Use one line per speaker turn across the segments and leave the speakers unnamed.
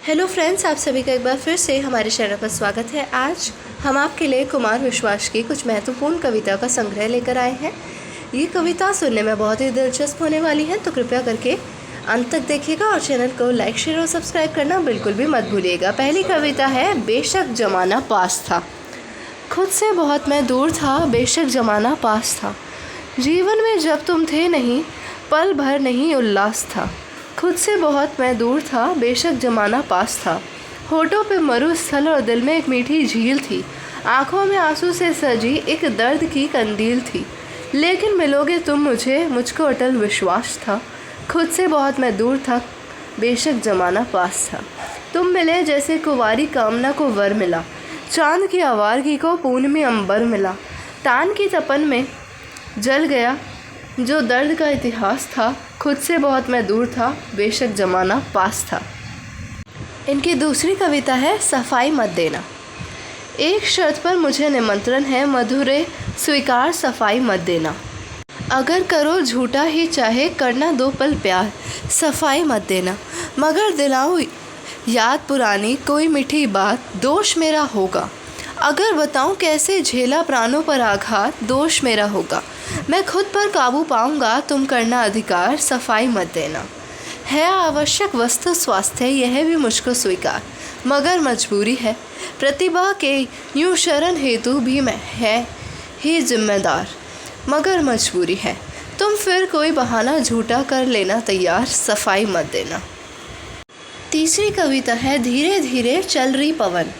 Hello friends, आप सभी का एक बार फिर से हमारे चैनल पर स्वागत है। आज हम आपके लिए कुमार विश्वास की कुछ महत्वपूर्ण कविता का संग्रह लेकर आए हैं। ये कविता सुनने में बहुत ही दिलचस्प होने वाली है, तो कृपया करके अंत तक देखिएगा और चैनल को लाइक, शेयर और सब्सक्राइब करना बिल्कुल भी मत भूलिएगा। पहली कविता है बेशक जमाना पास था। खुद से बहुत मैं दूर था, बेशक जमाना पास था। जीवन में जब तुम थे नहीं, पल भर नहीं उल्लास था। खुद से बहुत मैं दूर था, बेशक जमाना पास था। होठों पे मरुस्थल और दिल में एक मीठी झील थी। आंखों में आंसू से सजी एक दर्द की कंदील थी। लेकिन मिलोगे तुम मुझे, मुझको अटल विश्वास था। खुद से बहुत मैं दूर था, बेशक जमाना पास था। तुम मिले जैसे कुंवारी कामना को वर मिला, चांद की आवारगी को पूनमी अंबर मिला। तान की तपन में जल गया जो दर्द का इतिहास था। खुद से बहुत मैं दूर था, बेशक जमाना पास था। इनकी दूसरी कविता है सफाई मत देना। एक शर्त पर मुझे निमंत्रण है, मधुरे स्वीकार सफाई मत देना। अगर करो झूठा ही चाहे, करना दो पल प्यार, सफाई मत देना। मगर दिलाऊं याद पुरानी कोई मीठी बात, दोष मेरा होगा। अगर बताऊं कैसे झेला प्राणों पर आघात, दोष मेरा होगा। मैं खुद पर काबू पाऊंगा, तुम करना अधिकार, सफाई मत देना। है आवश्यक वस्तु स्वास्थ्य, यह भी मुझको स्वीकार, मगर मजबूरी है। प्रतिभा के यूं शरण हेतु भी मैं है ही जिम्मेदार, मगर मजबूरी है। तुम फिर कोई बहाना झूठा कर लेना तैयार, सफाई मत देना। तीसरी कविता है धीरे धीरे चल रही पवन।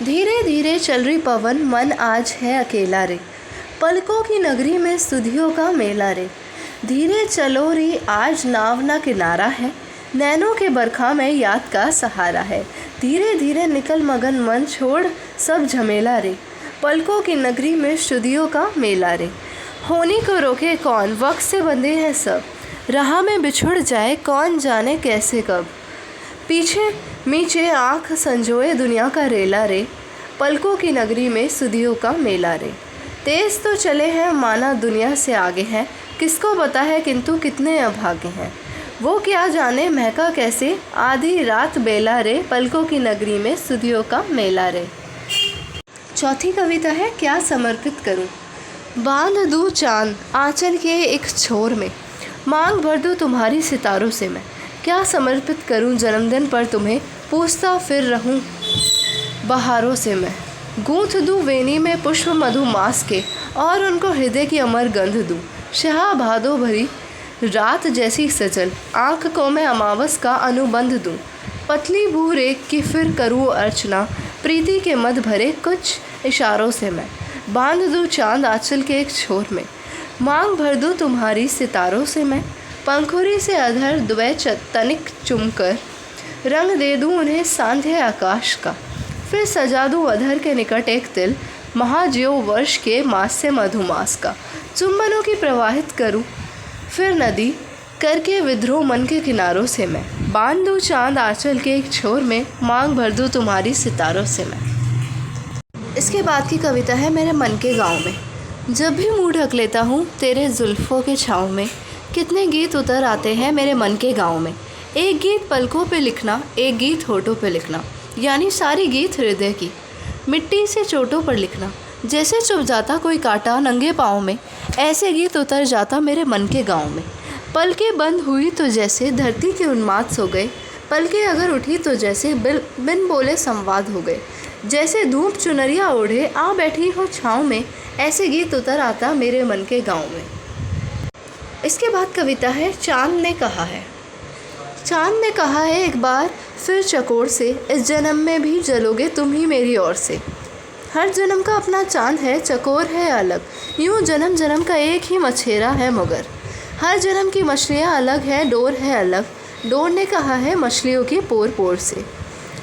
धीरे धीरे चल रही पवन, मन आज है अकेला रे। पलकों की नगरी में सुधियों का मेला रे। धीरे चलो रे आज नाव ना किनारा है, नैनों के बरखा में याद का सहारा है। धीरे धीरे निकल मगन मन, छोड़ सब झमेला रे। पलकों की नगरी में सुधियों का मेला रे। होनी को रोके कौन, वक्त से बंधे हैं सब। राह में बिछुड़ जाए कौन जाने कैसे कब। पीछे नीचे आँख संजोए दुनिया का रेला रे। पलकों की नगरी में सुधियों का मेला रे। तेज़ तो चले हैं माना दुनिया से आगे हैं, किसको पता है किंतु कितने अभागे हैं। वो क्या जाने महका कैसे, आधी रात बेला रे। पलकों की नगरी में सुधियों का मेला रे। चौथी कविता है क्या समर्पित करूं। बांध दूं चांद आंचल के एक छोर में, मांग भर दूं तुम्हारी सितारों से मैं। क्या समर्पित करूं जन्मदिन पर तुम्हें, पूछता फिर रहूं बहारों से मैं। गूंथ दूं वेनी में पुष्प मधुमास के, और उनको हृदय की अमर गंध दूं। शाह भादो भरी रात जैसी सजल, आँख को मैं अमावस का अनुबंध दूं। पतली भूरे की फिर करूँ अर्चना, प्रीति के मद भरे कुछ इशारों से मैं। बांध दूं चांद आंचल के एक छोर में, मांग भर दूं तुम्हारी सितारों से मैं। पंखुरी से अधर द्वय तनिक चुमकर, रंग दे दूं उन्हें सांध्य आकाश का। फिर सजा दूं अधर के निकट एक तिल, महाज्यो वर्ष के मास से मधुमास का। चुंबनों की प्रवाहित करूं फिर नदी, करके विद्रोह मन के किनारों से मैं। बांध दूं चांद आंचल के एक छोर में, मांग भर दूं तुम्हारी सितारों से मैं। इसके बाद की कविता है मेरे मन के गाँव में। जब भी मुँह ढक लेता हूँ तेरे जुल्फ़ों के छाँव में, कितने गीत उतर आते हैं मेरे मन के गाँव में। एक गीत पलकों पे लिखना, एक गीत होठों पे लिखना, यानी सारी गीत हृदय की। मिट्टी से चोटों पर लिखना, जैसे चुभ जाता कोई कांटा नंगे पाँव में, ऐसे गीत उतर जाता मेरे मन के गाँव में। पलकें बंद हुई तो जैसे धरती के उन्माद सो गए, पलकें अगर उठी तो जैसे बिन बोले संवाद हो गए। जैसे धूप चुनरिया ओढ़े आ बैठी हो छाँव में, ऐसे गीत उतर आता मेरे मन के गाँव में। इसके बाद कविता है चांद ने कहा है। चांद ने कहा है एक बार फिर चकोर से, इस जन्म में भी जलोगे तुम ही मेरी ओर से। हर जन्म का अपना चांद है, चकोर है अलग, यूँ जन्म जन्म का एक ही मछेरा है मगर। हर जन्म की मछलियाँ अलग है, डोर है अलग, डोर ने कहा है मछलियों की पोर पोर से।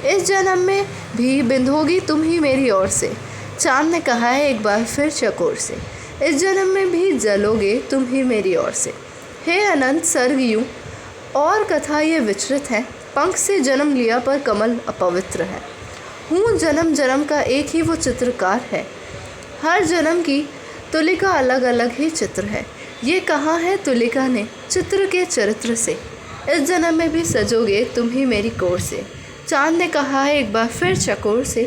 इस जन्म में भी बिंधोगी तुम ही मेरी ओर से, चांद ने कहा है एक बार फिर चकोर से। इस जन्म में भी जलोगे तुम ही मेरी ओर से। हे अनंत सर्ग यूं और कथा ये विचरित है, पंख से जन्म लिया पर कमल अपवित्र है। हूँ जन्म जन्म का एक ही वो चित्रकार है, हर जन्म की तुलिका अलग अलग ही चित्र है। ये कहा है तुलिका ने चित्र के चरित्र से, इस जन्म में भी सजोगे तुम ही मेरी कोर से। चांद ने कहा है एक बार फिर चकोर से,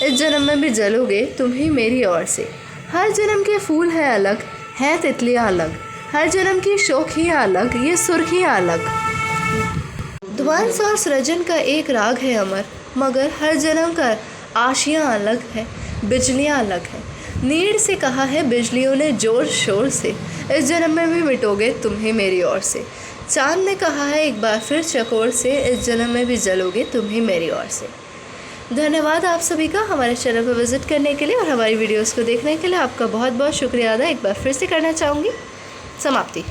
इस जन्म में भी जलोगे तुम ही मेरी ओर से। हर जन्म के फूल है अलग, हैं तितलियाँ अलग, हर जन्म की शोखियाँ अलग, ये सुर्खियाँ अलग। ध्वंस और सृजन का एक राग है अमर, मगर हर जन्म का आशियाँ अलग है, बिजलियाँ अलग है। नीड़ से कहा है बिजलियों ने जोर शोर से, इस जन्म में भी मिटोगे तुम ही मेरी ओर से। चांद ने कहा है एक बार फिर चकोर से, इस जन्म में भी जलोगे तुम ही मेरी ओर से। धन्यवाद आप सभी का हमारे चैनल पर विज़िट करने के लिए और हमारी वीडियोस को देखने के लिए। आपका बहुत बहुत शुक्रिया अदा एक बार फिर से करना चाहूँगी। समाप्ति।